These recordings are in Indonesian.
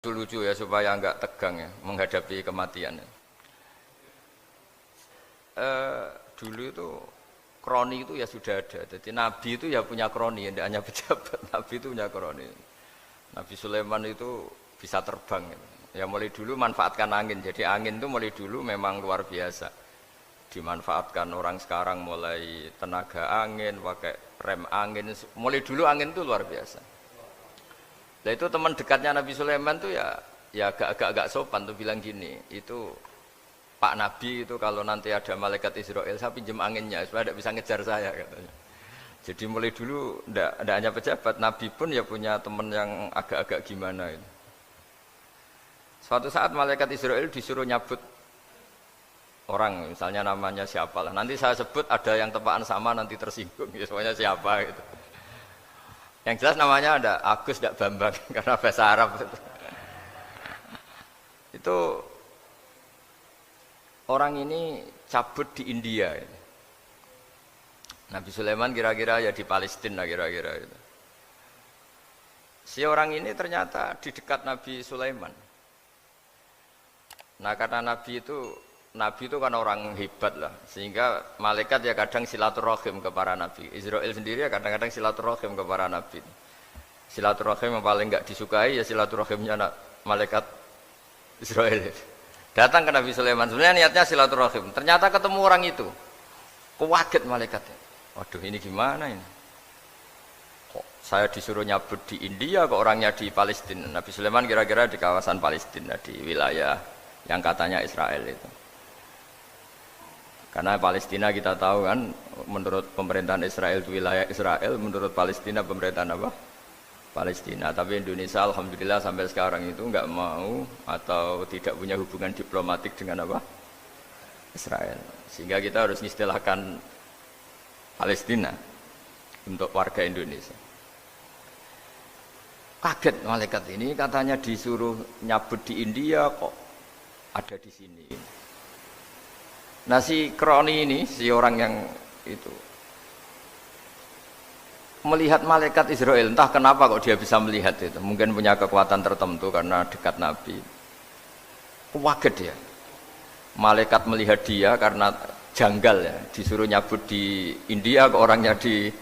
lucu ya supaya enggak tegang ya menghadapi kematian. Dulu itu kroni itu ya sudah ada. Jadi Nabi itu ya punya kroni, tidak hanya pejabat. Nabi itu punya kroni. Nabi Sulaiman itu bisa terbang. Ya mulai dulu manfaatkan angin. Jadi angin itu mulai dulu memang luar biasa. Dimanfaatkan orang sekarang mulai tenaga angin, pakai rem angin. Mulai dulu angin itu luar biasa. Nah itu teman dekatnya Nabi Sulaiman tuh ya agak sopan tuh bilang gini, itu Pak Nabi itu kalau nanti ada malaikat Israel saya pinjam anginnya supaya tidak bisa ngejar saya katanya. Jadi mulai dulu tidak hanya pejabat, Nabi pun ya punya teman yang agak-agak gimana itu. Suatu saat malaikat Israel disuruh nyabut orang, misalnya namanya siapa lah. Nanti saya sebut ada yang tepaan sama nanti tersinggung, ya semuanya siapa gitu. Yang jelas namanya ada Agus tidak Bambang karena bahasa Arab itu orang ini cabut di India. Nabi Sulaiman kira-kira ya di Palestina kira-kira itu. Si orang ini ternyata di dekat Nabi Sulaiman. Nah karena Nabi itu kan orang hebat lah, sehingga malaikat ya kadang silaturahim ke para nabi. Israel sendiri ya kadang-kadang silaturahim ke para nabi. Silaturahim yang paling enggak disukai ya silaturahimnya malaikat Israel. Datang ke Nabi Sulaiman, sebenarnya niatnya silaturahim. Ternyata ketemu orang itu, kaget malaikatnya. Waduh ini gimana ini? Kok saya disuruh nyabut di India, kok orangnya di Palestina? Nabi Sulaiman kira-kira di kawasan Palestina, di wilayah yang katanya Israel itu. Karena Palestina kita tahu kan, menurut pemerintahan Israel itu wilayah Israel, menurut Palestina pemerintahan apa? Palestina. Tapi Indonesia alhamdulillah sampai sekarang itu enggak mau atau tidak punya hubungan diplomatik dengan apa? Israel. Sehingga kita harus mengistilahkan Palestina untuk warga Indonesia. Kaget malaikat ini katanya disuruh nyabut di India kok ada di sini. Nah si kroni ini, si orang yang itu melihat malaikat Israel, entah kenapa kok dia bisa melihat itu, mungkin punya kekuatan tertentu karena dekat Nabi. Kaget dia, malaikat melihat dia karena janggal ya, disuruh nyabut di India ke orangnya di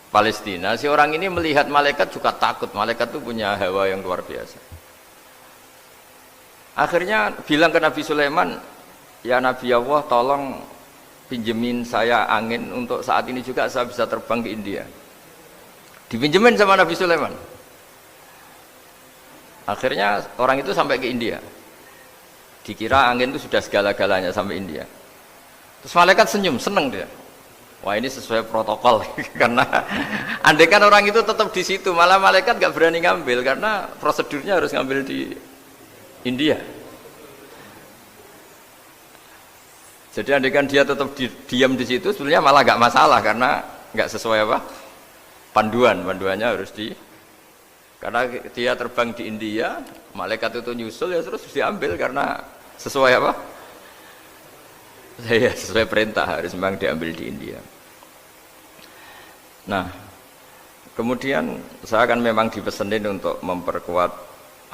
Palestina. Si orang ini melihat malaikat juga takut, malaikat itu punya hawa yang luar biasa. Akhirnya bilang ke Nabi Sulaiman, ya Nabi Allah tolong pinjemin saya angin untuk saat ini juga saya bisa terbang ke India. Dipinjemin sama Nabi Sulaiman. Akhirnya orang itu sampai ke India. Dikira angin itu sudah segala-galanya sampai India. Terus malaikat senyum, seneng dia. Wah ini sesuai protokol karena andai kan orang itu tetap di situ, malah malaikat gak berani ngambil karena prosedurnya harus ngambil di India. Jadi andai kan dia tetap diam di situ, sebenarnya malah gak masalah karena gak sesuai apa? Panduannya harus karena dia terbang di India, malaikat itu nyusul ya terus diambil karena sesuai apa? Ya sesuai perintah harus memang diambil di India. Nah, kemudian saya kan memang dipesenin untuk memperkuat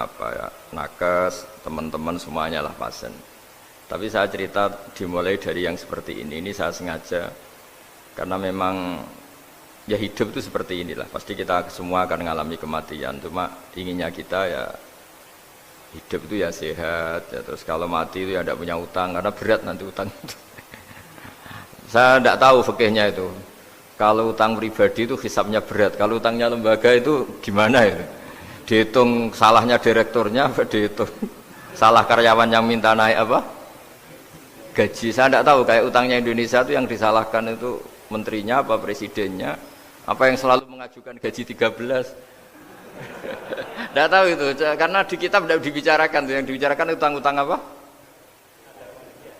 apa ya, nakes, teman-teman semuanya lah pasien. Tapi saya cerita dimulai dari yang seperti ini saya sengaja karena memang ya hidup itu seperti inilah, pasti kita semua akan mengalami kematian, cuma inginnya kita ya hidup itu ya sehat ya, terus kalau mati itu ya tidak punya utang karena berat nanti utang itu. Saya tidak tahu fikihnya itu, kalau utang pribadi itu hisabnya berat, kalau utangnya lembaga itu gimana itu, dihitung salahnya direkturnya apa dihitung salah karyawan yang minta naik apa gaji. Saya tidak tahu kayak utangnya Indonesia itu yang disalahkan itu menterinya apa presidennya, apa yang selalu mengajukan gaji 13. Tidak tahu itu karena di kitab tidak dibicarakan, yang dibicarakan utang-utang apa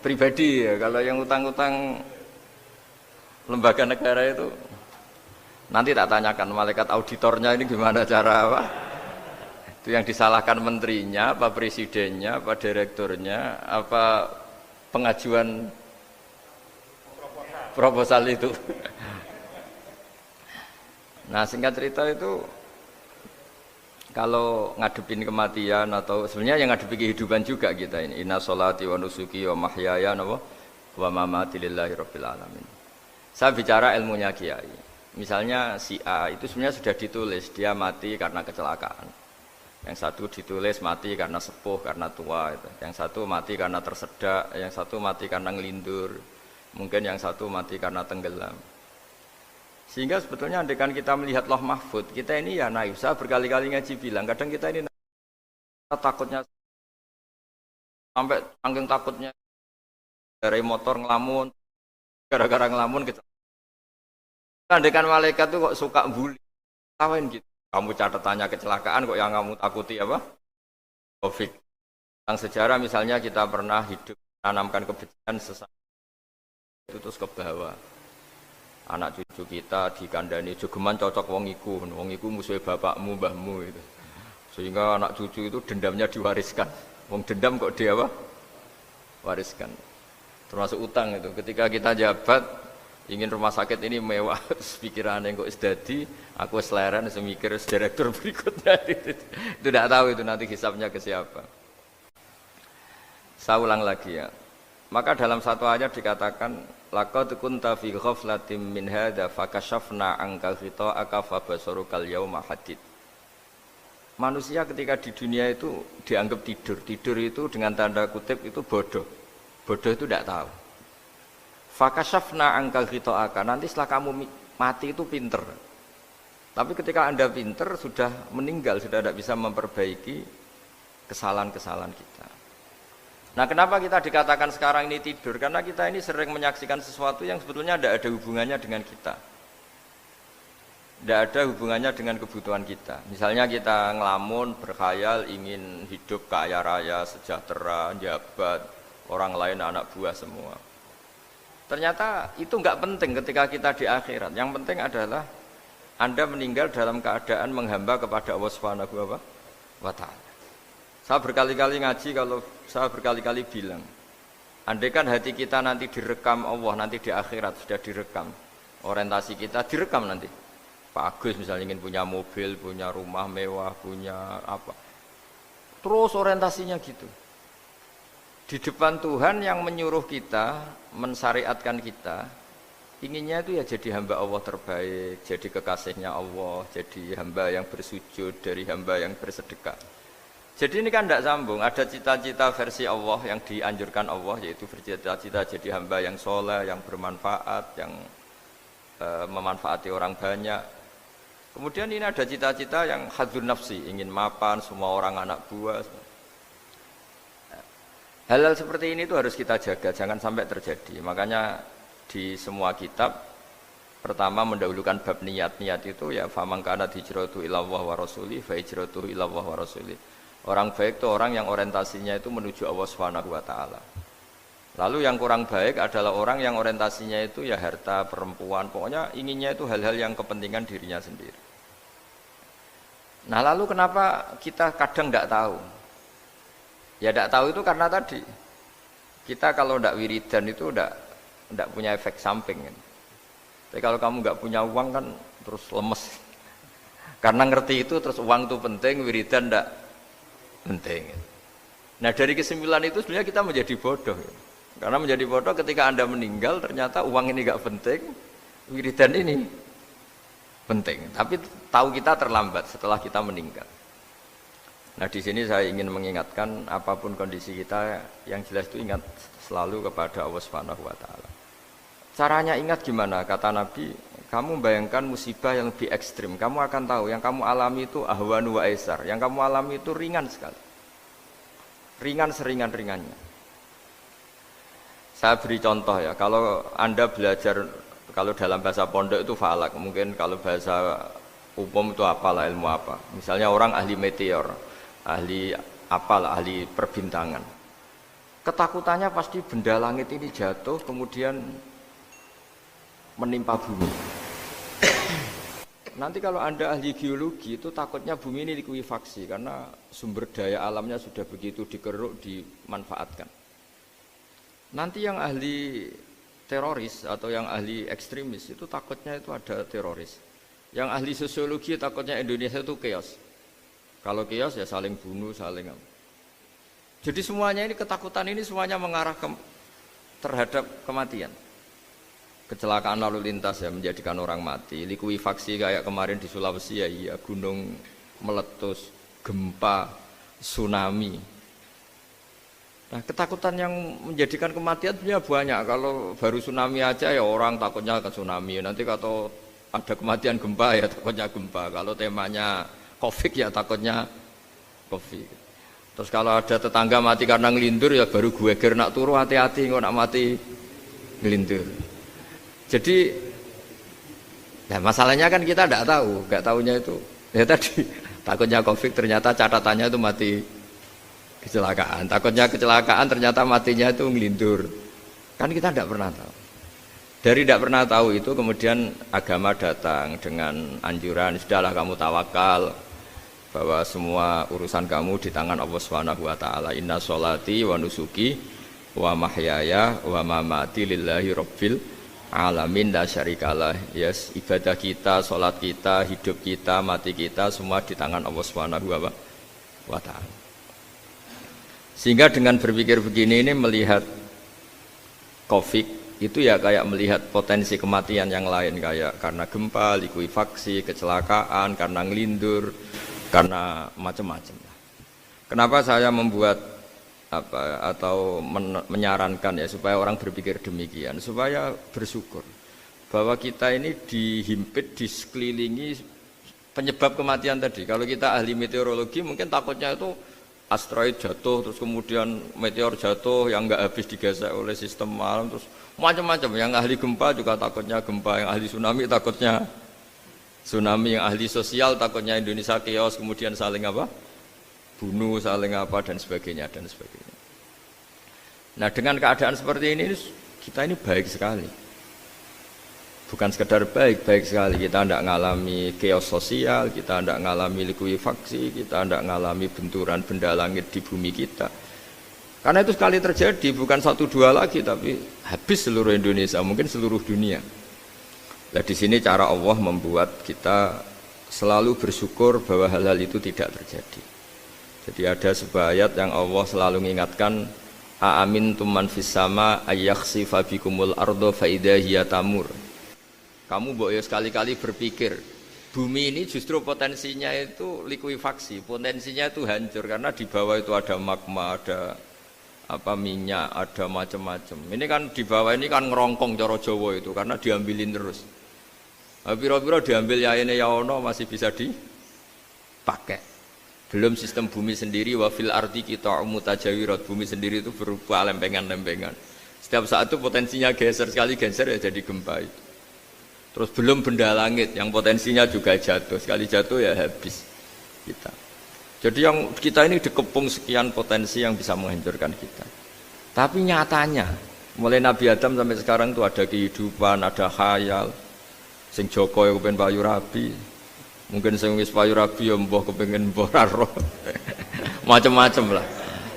pribadi ya. Kalau yang utang-utang lembaga negara itu nanti tak tanyakan malaikat auditornya ini gimana cara apa itu, yang disalahkan menterinya apa presidennya apa direkturnya apa pengajuan proposal itu. Nah singkat cerita itu kalau ngadepin kematian atau sebenarnya yang ngadepi kehidupan juga kita ini. Inna sholati wa nusuki wa mahyaya wa mamati lillahi rabbil alamin. Saya bicara ilmunya kiai. Misalnya si A itu sebenarnya sudah ditulis dia mati karena kecelakaan. Yang satu ditulis mati karena sepuh, karena tua itu. Yang satu mati karena tersedak, yang satu mati karena ngelindur. Mungkin yang satu mati karena tenggelam. Sehingga sebetulnya andaikan kita melihat Loh Mahfud, kita ini ya naif. Saya berkali-kali ngaji bilang, kadang kita ini takutnya sampai saking takutnya dari motor ngelamun, gara-gara ngelamun kita. Andaikan malaikat itu kok suka bully, tawain gitu. Kamu catatannya kecelakaan kok yang kamu takuti apa? Covid. Yang sejarah misalnya kita pernah hidup menanamkan kebencian sesama itu terus ke bawah. Anak cucu kita dikandani jogeman cocok wong iku musuh bapakmu, mbahmu itu. Sehingga anak cucu itu dendamnya diwariskan. Wong dendam kok dia apa? Wariskan. Termasuk utang itu. Ketika kita jabat ingin rumah sakit ini mewah, terus pikirannya kok sedadi, aku seleren, semikir direktur berikutnya. Itu tidak tahu itu nanti hisabnya ke siapa. Saya ulang lagi ya. Maka dalam satu ayat dikatakan laqad kunta fi ghaflatin min hadza fakashafna anka ghita'aka fabasarukal yauma hadid. Manusia ketika di dunia itu dianggap tidur. Tidur itu dengan tanda kutip itu bodoh. Bodoh itu tidak tahu. Fakashafna anka ghita'aka. Nanti setelah kamu mati itu pinter. Tapi ketika Anda pinter sudah meninggal, sudah tidak bisa memperbaiki kesalahan-kesalahan kita. Nah, kenapa kita dikatakan sekarang ini tidur? Karena kita ini sering menyaksikan sesuatu yang sebetulnya tidak ada hubungannya dengan kita. Tidak ada hubungannya dengan kebutuhan kita. Misalnya kita ngelamun, berkhayal, ingin hidup kaya raya, sejahtera, jabat, orang lain anak buah semua. Ternyata itu nggak penting ketika kita di akhirat. Yang penting adalah Anda meninggal dalam keadaan menghamba kepada Allah Subhanahu wa Ta'ala. Saya berkali-kali ngaji, kalau saya berkali-kali bilang, andaikan hati kita nanti direkam Allah, nanti di akhirat sudah direkam, orientasi kita direkam nanti. Pak Agus misalnya ingin punya mobil, punya rumah mewah, punya apa, terus orientasinya gitu. Di depan Tuhan yang menyuruh kita, mensyariatkan kita, inginnya itu ya jadi hamba Allah terbaik, jadi kekasihnya Allah, jadi hamba yang bersujud, dari hamba yang bersedekah. Jadi ini kan tidak sambung, ada cita-cita versi Allah yang dianjurkan Allah, yaitu bercita-cita jadi hamba yang soleh, yang bermanfaat, yang memanfaati orang banyak. Kemudian ini ada cita-cita yang hadzun nafsi, ingin mapan, semua orang anak buah. Hal-hal seperti ini itu harus kita jaga, jangan sampai terjadi. Makanya di semua kitab, pertama mendahulukan bab niat. Niat itu ya faman kana hijratuhu ilallah wa rasulih fa hijratuhu ilallah wa rasulih. Orang baik itu orang yang orientasinya itu menuju Allah Subhanahu wa Ta'ala. Lalu yang kurang baik adalah orang yang orientasinya itu ya harta, perempuan, pokoknya inginnya itu hal-hal yang kepentingan dirinya sendiri. Nah, lalu kenapa kita kadang tidak tahu? Ya tidak tahu itu karena tadi kita kalau tidak wiridan itu tidak punya efek samping kan. Tapi kalau kamu nggak punya uang kan terus lemes. Karena ngerti itu terus uang itu penting, wiridan tidak penting. Nah, dari kesimpulan itu sebenarnya kita menjadi bodoh. Karena menjadi bodoh ketika Anda meninggal ternyata uang ini nggak penting, wiridan ini penting. Tapi tahu kita terlambat setelah kita meninggal. Nah, di sini saya ingin mengingatkan apapun kondisi kita, yang jelas itu ingat selalu kepada Allah Subhanahu wa Ta'ala. Caranya ingat gimana? Kata Nabi, kamu bayangkan musibah yang lebih ekstrim, kamu akan tahu yang kamu alami itu ahwanu wa aisar, yang kamu alami itu ringan sekali, ringan seringan-ringannya. Saya beri contoh ya, kalau Anda belajar, kalau dalam bahasa pondok itu falak, mungkin kalau bahasa umum itu apalah, ilmu apa, misalnya orang ahli meteor, ahli apalah, ahli perbintangan, ketakutannya pasti benda langit ini jatuh kemudian menimpa bumi. Nanti kalau Anda ahli geologi itu takutnya bumi ini likuifaksi karena sumber daya alamnya sudah begitu dikeruk, dimanfaatkan. Nanti yang ahli teroris atau yang ahli ekstremis itu takutnya itu ada teroris. Yang ahli sosiologi takutnya Indonesia itu chaos. Kalau kios ya saling bunuh, saling apa. Jadi semuanya ini ketakutan ini semuanya mengarah terhadap kematian. Kecelakaan lalu lintas ya menjadikan orang mati. Likuifaksi kayak kemarin di Sulawesi ya iya, gunung meletus, gempa, tsunami. Nah, ketakutan yang menjadikan kematian sebenarnya banyak. Kalau baru tsunami aja ya orang takutnya ke tsunami. Nanti kalau ada kematian gempa ya takutnya gempa. Kalau temanya Covid ya takutnya Covid. Terus kalau ada tetangga mati karena ngelindur ya baru gue nak turu hati-hati kok nak mati ngelindur. Jadi ya masalahnya kan kita tidak tahu, nggak tahunya itu ya tadi takutnya Covid ternyata catatannya itu mati kecelakaan, takutnya kecelakaan ternyata matinya itu ngelindur, kan kita tidak pernah tahu. Dari tidak pernah tahu itu kemudian agama datang dengan anjuran sudahlah kamu tawakal bahwa semua urusan kamu di tangan Allah Subhanahu wa taala. Inna sholati wa nusuki wa mahyaya wa mamati lillahi rabbil alamin la syarikalah. Yes, ibadah kita, sholat kita, hidup kita, mati kita semua di tangan Allah Subhanahu wa taala. Sehingga dengan berpikir begini ini melihat Covid itu ya kayak melihat potensi kematian yang lain kayak karena gempa, likuifaksi, kecelakaan, karena ngelindur, karena macam-macam. Kenapa saya membuat atau menyarankan ya supaya orang berpikir demikian, supaya bersyukur bahwa kita ini dihimpit, disekelilingi penyebab kematian tadi. Kalau kita ahli meteorologi mungkin takutnya itu asteroid jatuh, terus kemudian meteor jatuh yang nggak habis digesek oleh sistem alam, terus macam-macam. Yang ahli gempa juga takutnya gempa, yang ahli tsunami takutnya tsunami, yang ahli sosial takutnya Indonesia chaos, kemudian saling apa? Bunuh, saling apa dan sebagainya dan sebagainya. Nah, dengan keadaan seperti ini kita ini baik sekali. Bukan sekedar baik, baik sekali. Kita tidak mengalami chaos sosial, kita tidak mengalami likuifaksi, kita tidak mengalami benturan benda langit di bumi kita. Karena itu sekali terjadi, bukan 1-2 lagi, tapi habis seluruh Indonesia, mungkin seluruh dunia. Nah, di sini cara Allah membuat kita selalu bersyukur bahwa hal-hal itu tidak terjadi. Jadi ada sebuah ayat yang Allah selalu mengingatkan, a'amintum man fis sama ayakhsifa bikumul ardo fa idza hiya tamur. Kamu boleh sekali-kali berpikir, bumi ini justru potensinya itu likuifaksi, potensinya itu hancur karena di bawah itu ada magma, ada minyak, ada macam-macam. Ini kan di bawah ini kan ngerongkong cara Jawa itu karena diambilin terus. Piro-piro diambil ya ini ya ono masih bisa dipakai. Belum sistem bumi sendiri, wafil arti kita mutajawirat, bumi sendiri itu berupa lempengan-lempengan. Setiap saat itu potensinya geser, sekali geser ya jadi gempa itu. Terus belum benda langit yang potensinya juga jatuh, sekali jatuh ya habis kita. Jadi yang kita ini dikepung sekian potensi yang bisa menghancurkan kita. Tapi nyatanya, mulai Nabi Adam sampai sekarang itu ada kehidupan, ada khayal. Sing Joko yang kepengen payu rabi, mungkin sing wis payu rabi ya mbah kepengen mbah roh. Macam-macam lah.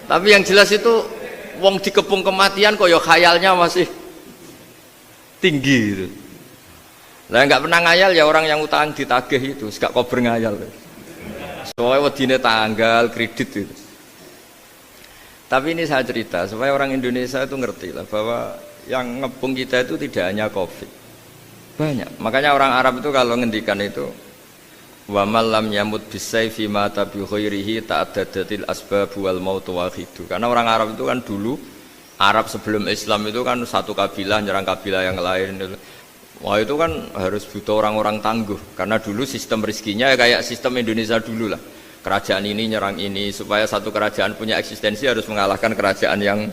Tapi yang jelas itu wong dikepung kematian kok ya khayalnya masih tinggi gitu. Lah enggak pernah ngayal ya orang yang utang ditagih itu, gak kober ngayal. Soalnya wedine tanggal kredit itu. Tapi ini saya cerita supaya orang Indonesia itu ngerti lah bahwa yang ngepung kita itu tidak hanya Covid. Banyak. Makanya orang Arab itu kalau ngendikan itu wa man lam yamut bisayfi mata bi khairihi ta'addadatil asbab wal maut wahidu. Karena orang Arab itu kan dulu Arab sebelum Islam itu kan satu kabilah nyerang kabilah yang lain. Wah itu kan harus butuh orang-orang tangguh karena dulu sistem rezekinya ya kayak sistem Indonesia dulu lah. Kerajaan ini nyerang ini supaya satu kerajaan punya eksistensi harus mengalahkan kerajaan yang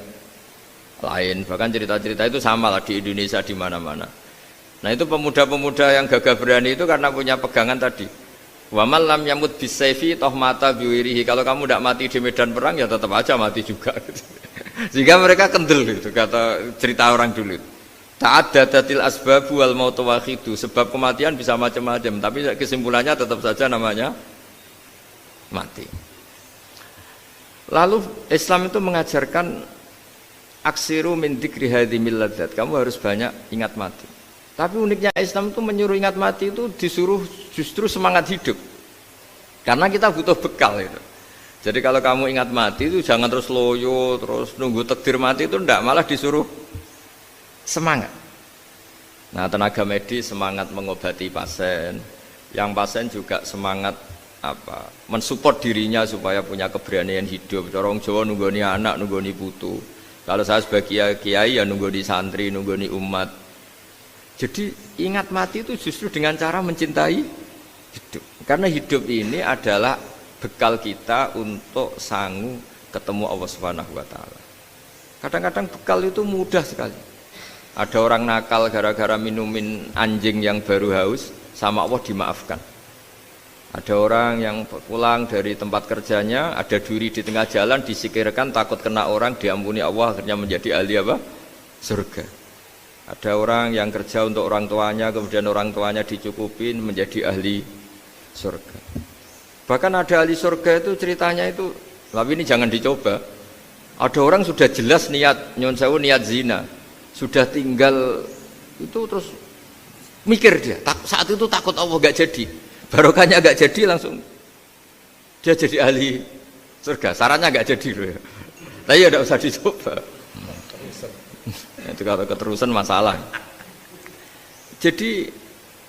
lain. Bahkan cerita-cerita itu sama lah di Indonesia di mana-mana. Nah itu pemuda-pemuda yang gagah berani itu karena punya pegangan tadi. Wa man lam yamut bisayfi toh mata biwirihi. Kalau kamu tidak mati di medan perang ya tetap aja mati juga. Sehingga mereka kendel gitu kata cerita orang dulu. Ta'addadatil asbabu wal mautu wahidu. Sebab kematian bisa macam-macam, tapi kesimpulannya tetap saja namanya mati. Lalu Islam itu mengajarkan aksiru min dzikri hadhimil ladzat. Kamu harus banyak ingat mati. Tapi uniknya Islam itu menyuruh ingat mati itu disuruh justru semangat hidup. Karena kita butuh bekal itu. Jadi kalau kamu ingat mati itu jangan terus loyo, terus nunggu takdir mati itu ndak, malah disuruh semangat. Nah, tenaga medis semangat mengobati pasien, yang pasien juga semangat mensupport dirinya supaya punya keberanian hidup. Orang Jawa nunggoni anak, nunggoni putu. Kalau saya sebagai kiai ya nunggoni santri, nunggoni umat. Jadi ingat mati itu justru dengan cara mencintai hidup. Karena hidup ini adalah bekal kita untuk sanggup ketemu Allah Subhanahu wa taala. Kadang-kadang bekal itu mudah sekali. Ada orang nakal gara-gara minumin anjing yang baru haus, sama Allah dimaafkan. Ada orang yang pulang dari tempat kerjanya, ada duri di tengah jalan, disikirkan takut kena orang, diampuni Allah, akhirnya menjadi ahli apa? Surga. Ada orang yang kerja untuk orang tuanya, kemudian orang tuanya dicukupin menjadi ahli surga. Bahkan ada ahli surga itu ceritanya itu, tapi ini jangan dicoba. Ada orang sudah jelas niat nyon sewu, niat zina, sudah tinggal itu terus mikir dia, saat itu takut Allah gak jadi, barokahnya gak jadi, langsung dia jadi ahli surga. Sarannya gak jadi loh ya, tapi ya gak usah dicoba. Itu kalau keterusan masalah. Jadi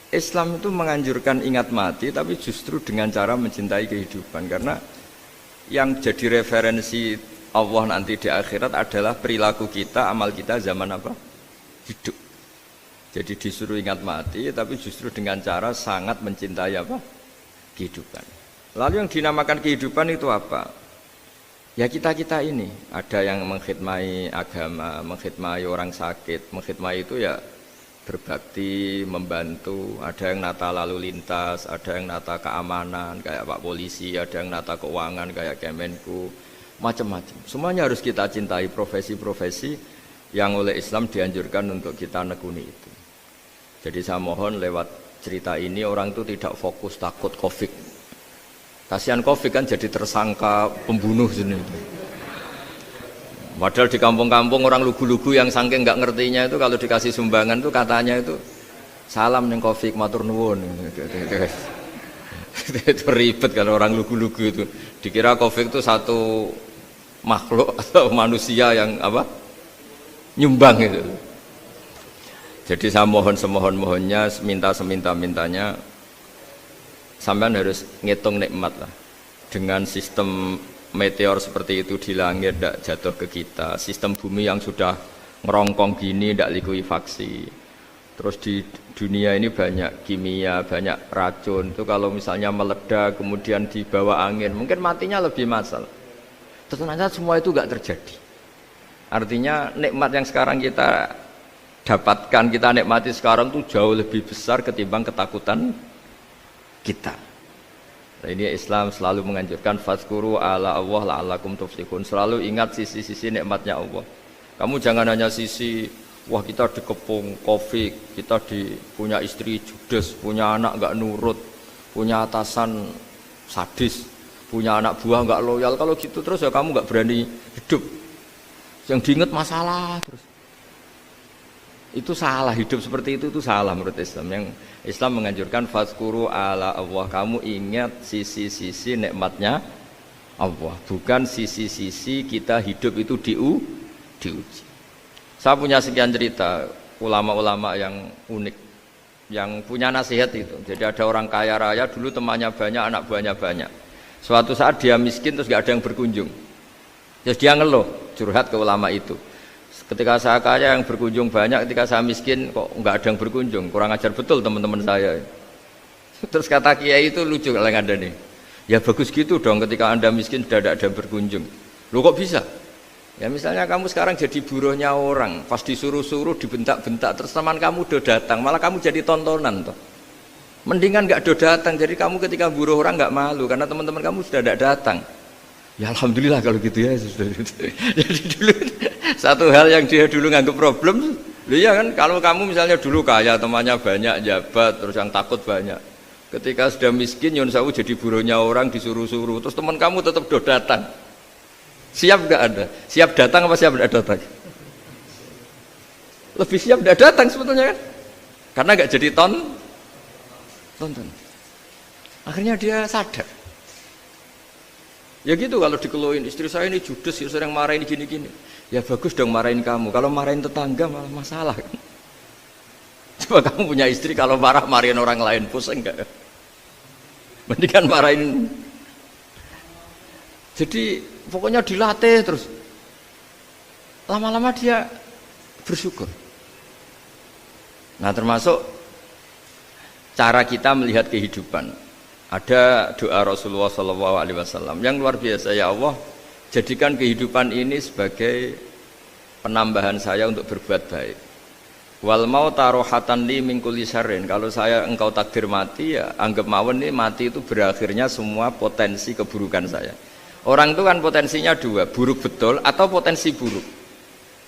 Islam itu menganjurkan ingat mati, tapi justru dengan cara mencintai kehidupan. Karena yang jadi referensi Allah nanti di akhirat adalah perilaku kita, amal kita zaman apa? Hidup. Jadi disuruh ingat mati, tapi justru dengan cara sangat mencintai apa? Kehidupan. Lalu yang dinamakan kehidupan itu apa? Ya kita-kita ini. Ada yang mengkhidmati agama, mengkhidmati orang sakit, mengkhidmati itu ya berbakti, membantu. Ada yang nata lalu lintas, ada yang nata keamanan kayak Pak Polisi, ada yang nata keuangan kayak Kemenku, macam-macam. Semuanya harus kita cintai, profesi-profesi yang oleh Islam dianjurkan untuk kita nekuni itu. Jadi saya mohon lewat cerita ini orang itu tidak fokus takut Covid. Kasihan Covid kan jadi tersangka pembunuh sini. Padahal di kampung-kampung orang lugu-lugu yang saking nggak ngertinya itu kalau dikasih sumbangan itu katanya itu salam neng Covid matur nuwun. Itu ribet kalau orang lugu-lugu itu. Dikira Covid itu satu makhluk atau manusia yang apa? Nyumbang itu. Jadi saya mohon semohon-mohonnya, minta seminta-mintanya, sampean harus ngitung nikmat lah. Dengan sistem meteor seperti itu di langit tidak jatuh ke kita, sistem bumi yang sudah ngerongkong gini tidak likuifaksi. Terus di dunia ini banyak kimia, banyak racun. Itu kalau misalnya meledak kemudian dibawa angin, mungkin matinya lebih massal. Ternyata semua itu tidak terjadi. Artinya nikmat yang sekarang kita dapatkan, kita nikmati sekarang itu jauh lebih besar ketimbang ketakutan kita. Nah, ini Islam selalu menganjurkan fadzkuru ala Allah la'allakum tuflihun. Selalu ingat sisi-sisi nikmatnya Allah. Kamu jangan hanya sisi wah kita dikepung Covid, kita punya istri judes, punya anak enggak nurut, punya atasan sadis, punya anak buah enggak loyal. Kalau gitu terus ya kamu enggak berani hidup. Yang diingat masalah terus. Itu salah, hidup seperti itu salah menurut Islam. Yang Islam menganjurkan fadzkuru ala Allah, kamu ingat sisi-sisi nikmatnya Allah, bukan sisi-sisi kita hidup itu diuji. Saya punya sekian cerita ulama-ulama yang unik, yang punya nasihat itu. Jadi ada orang kaya raya dulu temannya banyak, anak buahnya banyak. Suatu saat dia miskin terus gak ada yang berkunjung. Terus dia ngeluh, curhat ke ulama itu. Ketika saya kaya yang berkunjung banyak, ketika saya miskin kok nggak ada yang berkunjung, kurang ajar betul teman-teman saya. Terus kata kiai itu lucu kalau yang ada nih, ya bagus gitu dong ketika anda miskin sudah ada yang berkunjung. Loh kok bisa? Ya misalnya kamu sekarang jadi buruhnya orang, pas disuruh-suruh dibentak-bentak, terus teman kamu udah datang, malah kamu jadi tontonan toh. Mendingan nggak udah datang, jadi kamu ketika buruh orang nggak malu karena teman-teman kamu sudah tidak datang. Ya alhamdulillah kalau gitu ya. Jadi dulu satu hal yang dia dulu nganggap problem, loh ya kan kalau kamu misalnya dulu kaya, temannya banyak, jabat, terus yang takut banyak. Ketika sudah miskin, nyun sewu jadi buruhnya orang disuruh-suruh, terus teman kamu tetap do datang. Siap nggak ada? Siap datang apa siap tidak datang? Lebih siap tidak datang sebetulnya kan? Karena nggak jadi tonton. Akhirnya dia sadar. Ya gitu kalau dikeluhin, istri saya ini judes, ya sering marahin gini-gini. Ya bagus dong marahin kamu, kalau marahin tetangga malah masalah kan. Coba kamu punya istri kalau marah marahin orang lain, pusing enggak? Mendingan marahin. Jadi pokoknya dilatih terus. Lama-lama dia bersyukur. Nah termasuk cara kita melihat kehidupan. Ada doa Rasulullah SAW yang luar biasa, ya Allah, jadikan kehidupan ini sebagai penambahan saya untuk berbuat baik. Wal mauta rohatan li min kulli syarrin. Kalau saya engkau takdir mati, ya anggap mawon ini mati itu berakhirnya semua potensi keburukan saya. Orang itu kan potensinya dua, buruk betul atau potensi buruk.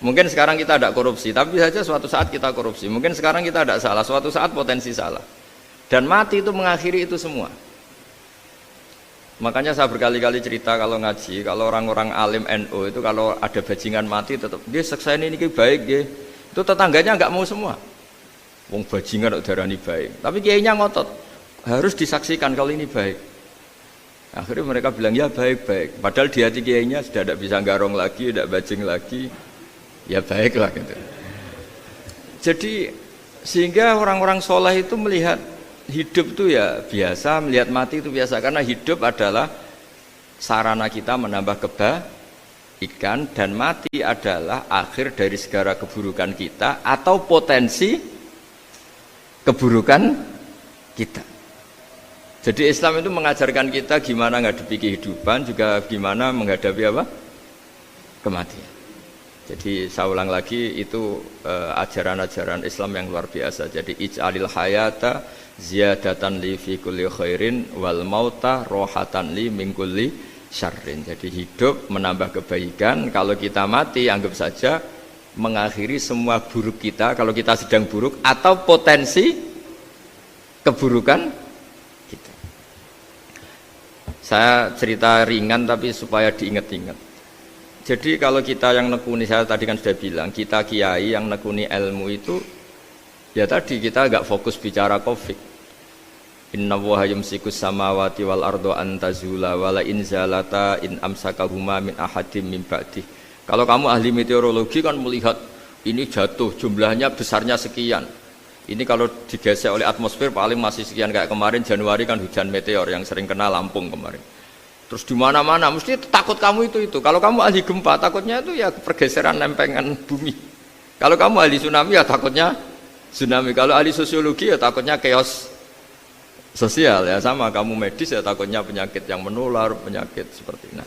Mungkin sekarang kita tidak korupsi, tapi saja suatu saat kita korupsi. Mungkin sekarang kita tidak salah, suatu saat potensi salah. Dan mati itu mengakhiri itu semua. Makanya saya berkali-kali cerita kalau ngaji, kalau orang-orang alim NU itu kalau ada bajingan mati tetap dia sekseni ini baik dia. Itu tetangganya enggak mau semua. Wong bajingan kok darani baik. Tapi kiainya ngotot, harus disaksikan kalau ini baik. Akhirnya mereka bilang ya baik-baik. Padahal di hati kiainya sudah tidak bisa garong lagi, tidak bajing lagi. Ya baiklah gitu. Jadi sehingga orang-orang soleh itu melihat hidup itu ya biasa, melihat mati itu biasa, karena hidup adalah sarana kita menambah kebaikan dan mati adalah akhir dari segala keburukan kita atau potensi keburukan kita. Jadi Islam itu mengajarkan kita gimana menghadapi kehidupan, juga gimana menghadapi apa? Kematian. Jadi saya ulang lagi, itu ajaran-ajaran Islam yang luar biasa. Jadi ij'alil hayata ziyadatan li fi kulli khairin wal mauta rohatan li min kulli syarrin. Jadi hidup menambah kebaikan, kalau kita mati anggap saja mengakhiri semua buruk kita kalau kita sedang buruk atau potensi keburukan kita. Saya cerita ringan tapi supaya diingat-ingat. Jadi kalau kita yang nekuni, saya tadi kan sudah bilang, kita kiai yang nekuni ilmu itu, ya tadi kita agak fokus bicara Covid. Inna Allaha yumsikus samawati wal ardo an tazula wala in zalata in amsakahuma min ahadim min ba'dih. Kalau kamu ahli meteorologi kan melihat ini jatuh jumlahnya besarnya sekian. Ini kalau digesek oleh atmosfer paling masih sekian, kayak kemarin Januari kan hujan meteor yang sering kena Lampung kemarin. Terus di mana-mana mesti takut kamu itu. Kalau kamu ahli gempa takutnya itu ya pergeseran lempengan bumi. Kalau kamu ahli tsunami ya takutnya tsunami. Kalau ahli sosiologi ya takutnya chaos sosial, ya sama. Kamu medis ya takutnya penyakit yang menular, penyakit seperti ini.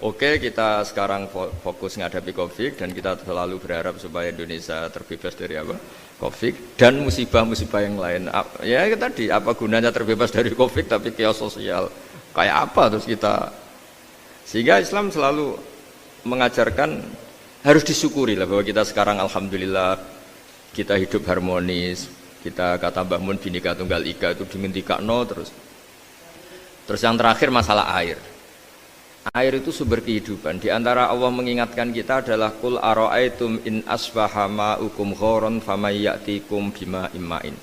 Oke, kita sekarang fokus menghadapi Covid dan kita selalu berharap supaya Indonesia terbebas dari apa? Covid dan musibah-musibah yang lain. Ya tadi, apa gunanya terbebas dari Covid tapi chaos sosial? Kayak apa terus kita? Sehingga Islam selalu mengajarkan harus disyukuri lah bahwa kita sekarang alhamdulillah kita hidup harmonis. Kita kata Mbah Mun Bhinneka Tunggal Ika itu dingendikakno terus. Terus yang terakhir masalah air. Air itu sumber kehidupan. Di antara Allah mengingatkan kita adalah qul ara'aitum in asbaha ma'ukum ghoron famay ya'tikum bima imma'in.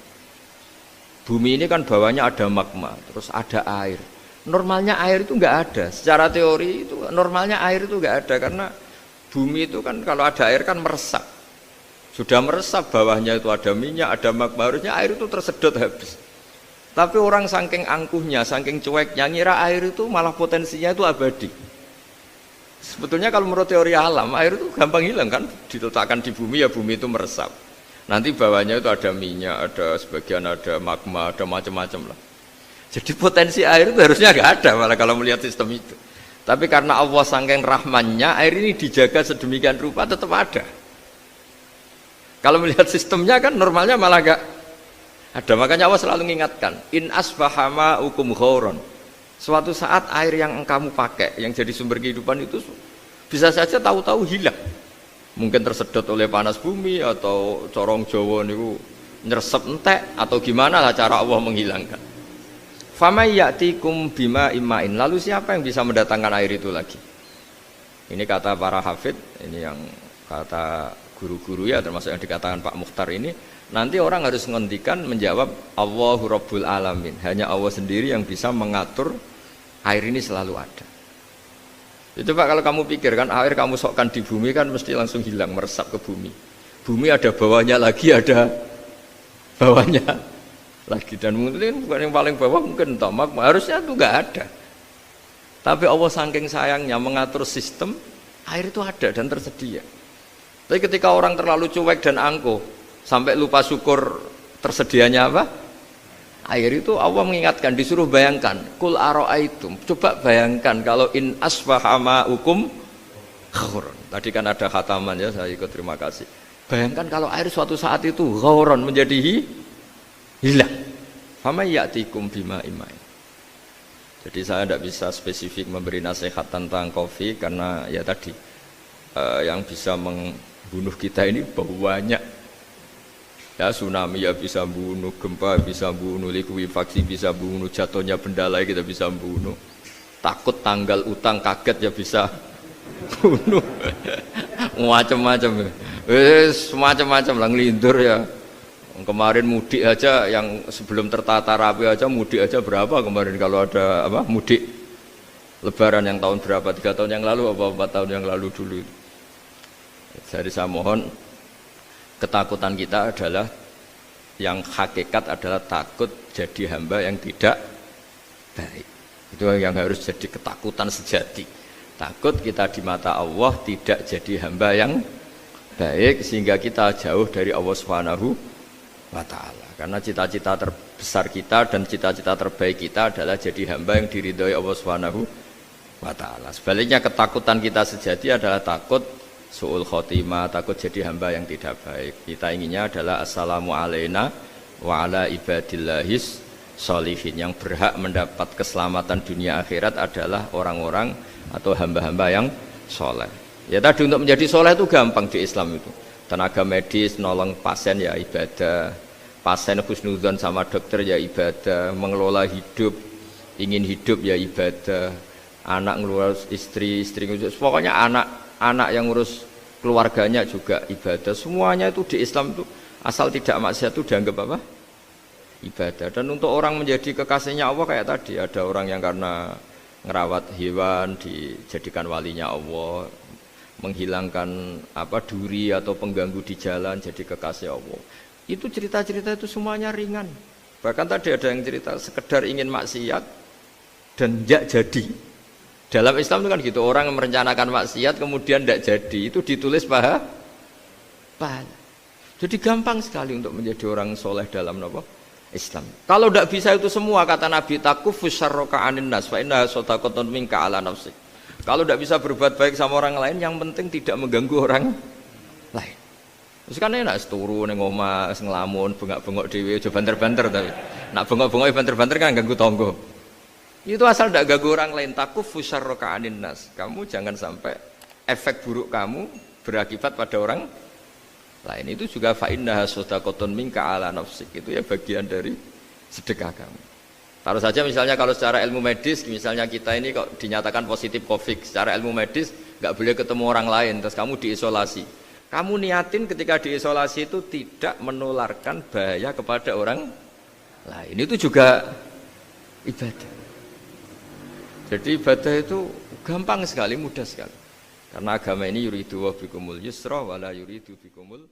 Bumi ini kan bawahnya ada magma, terus ada air. Normalnya air itu enggak ada. Secara teori itu normalnya air itu enggak ada karena bumi itu kan kalau ada air kan meresap. Sudah meresap, bawahnya itu ada minyak, ada magma, harusnya air itu tersedot habis. Tapi orang saking angkuhnya, saking cueknya ngira air itu malah potensinya itu abadi. Sebetulnya kalau menurut teori alam, air itu gampang hilang kan, diletakkan di bumi ya bumi itu meresap. Nanti bawahnya itu ada minyak, ada sebagian ada magma, ada macam-macam lah. Jadi potensi air itu harusnya nggak ada malah kalau melihat sistem itu. Tapi karena Allah saking rahmannya, air ini dijaga sedemikian rupa tetap ada. Kalau melihat sistemnya kan normalnya malah nggak ada. Makanya Allah selalu mengingatkan, in asbaha ma'ukum ghoron. Suatu saat air yang kamu pakai, yang jadi sumber kehidupan itu bisa saja tahu-tahu hilang. Mungkin tersedot oleh panas bumi atau corong Jawa niku nyeresep entek atau gimana lah cara Allah menghilangkan. Famay ya'tikum bima imma'in. Lalu siapa yang bisa mendatangkan air itu lagi? Ini kata para hafidh, ini yang kata guru-guru ya, termasuk yang dikatakan Pak Mukhtar ini. Nanti orang harus menghentikan menjawab Allahu Rabbul Alamin. Hanya Allah sendiri yang bisa mengatur air ini selalu ada. Ya, coba kalau kamu pikir kan air kamu sokkan di bumi kan mesti langsung hilang meresap ke bumi. Bumi ada bawahnya lagi, ada bawahnya lagi, dan mungkin bukan yang paling bawah mungkin tomak harusnya itu nggak ada. Tapi Allah saking sayangnya mengatur sistem air itu ada dan tersedia. Tapi ketika orang terlalu cuek dan angkuh sampai lupa syukur tersedianya apa? Air itu Allah mengingatkan, disuruh bayangkan, kul aro'aitum, coba bayangkan kalau in asbaha ma'ukum ghauron. Tadi kan ada khataman ya, saya ikut terima kasih. Bayangkan kalau air suatu saat itu ghauron menjadi hilang. Fama ya'tikum bima imai. Jadi saya tidak bisa spesifik memberi nasihat tentang kopi karena ya tadi yang bisa membunuh kita ini banyak. Ya tsunami ya bisa bunuh, gempa bisa bunuh, likuifaksi bisa bunuh, jatuhnya benda lain kita bisa bunuh. Takut tanggal utang kaget ya bisa bunuh. Macam-macam. Semacam-macam lah ngelindur ya. Kemarin mudik aja yang sebelum tertata rapi aja mudik aja berapa kemarin kalau ada apa mudik Lebaran yang tahun berapa 3 tahun yang lalu apa 4 tahun yang lalu dulu. Jadi saya mohon ketakutan kita adalah yang hakikat adalah takut jadi hamba yang tidak baik. Itu yang harus jadi ketakutan sejati. Takut kita di mata Allah tidak jadi hamba yang baik sehingga kita jauh dari Allah Subhanahu wa taala. Karena cita-cita terbesar kita dan cita-cita terbaik kita adalah jadi hamba yang diridhoi Allah Subhanahu wa taala. Sebaliknya ketakutan kita sejati adalah takut su'ul khotimah, takut jadi hamba yang tidak baik. Kita inginnya adalah assalamu alaina wa ala ibadillahis sholihin. Yang berhak mendapat keselamatan dunia akhirat adalah orang-orang atau hamba-hamba yang soleh. Ya tadi untuk menjadi soleh itu gampang di Islam itu. Tenaga medis nolong pasien ya ibadah, pasien husnudzon sama dokter ya ibadah, mengelola hidup, ingin hidup ya ibadah, anak ngurus istri ngurus, pokoknya anak yang ngurus keluarganya juga ibadah. Semuanya itu di Islam itu asal tidak maksiat itu dianggap apa? Ibadah. Dan untuk orang menjadi kekasihnya Allah kayak tadi, ada orang yang karena ngerawat hewan dijadikan walinya Allah, menghilangkan apa duri atau pengganggu di jalan jadi kekasih Allah. Itu cerita-cerita itu semuanya ringan. Bahkan tadi ada yang cerita sekedar ingin maksiat dan tidak jadi. Dalam Islam itu kan gitu, orang merencanakan maksiat kemudian tidak jadi, itu ditulis pahala. Jadi gampang sekali untuk menjadi orang soleh dalam apa? Islam. Kalau tidak bisa itu semua, kata Nabi, takufus syarroka anin nas fa innaha shadaqatun minka ala nafsik. Kalau tidak bisa berbuat baik sama orang lain, yang penting tidak mengganggu orang lain. Terus kan enak turu ning omah ngelamun, bengak-bengok dhewe aja banter-banter tapi. Nak bengok-bengok banter-banter kan ganggu tangga. Itu asal tidak ganggu orang lain. Takufus syarroka anin nas. Kamu jangan sampai efek buruk kamu berakibat pada orang lain. Itu juga fa innaha shadaqatun minka ala nafsik. Itu ya bagian dari sedekah kamu. Taruh saja misalnya kalau secara ilmu medis, misalnya kita ini kok dinyatakan positif COVID, secara ilmu medis nggak boleh ketemu orang lain, terus kamu diisolasi. Kamu niatin ketika diisolasi itu tidak menularkan bahaya kepada orang lain. Itu juga ibadah. Jadi ibadah itu gampang sekali, mudah sekali. Karena agama ini yuridu wa bikumul yusra wa la yuridu bikumul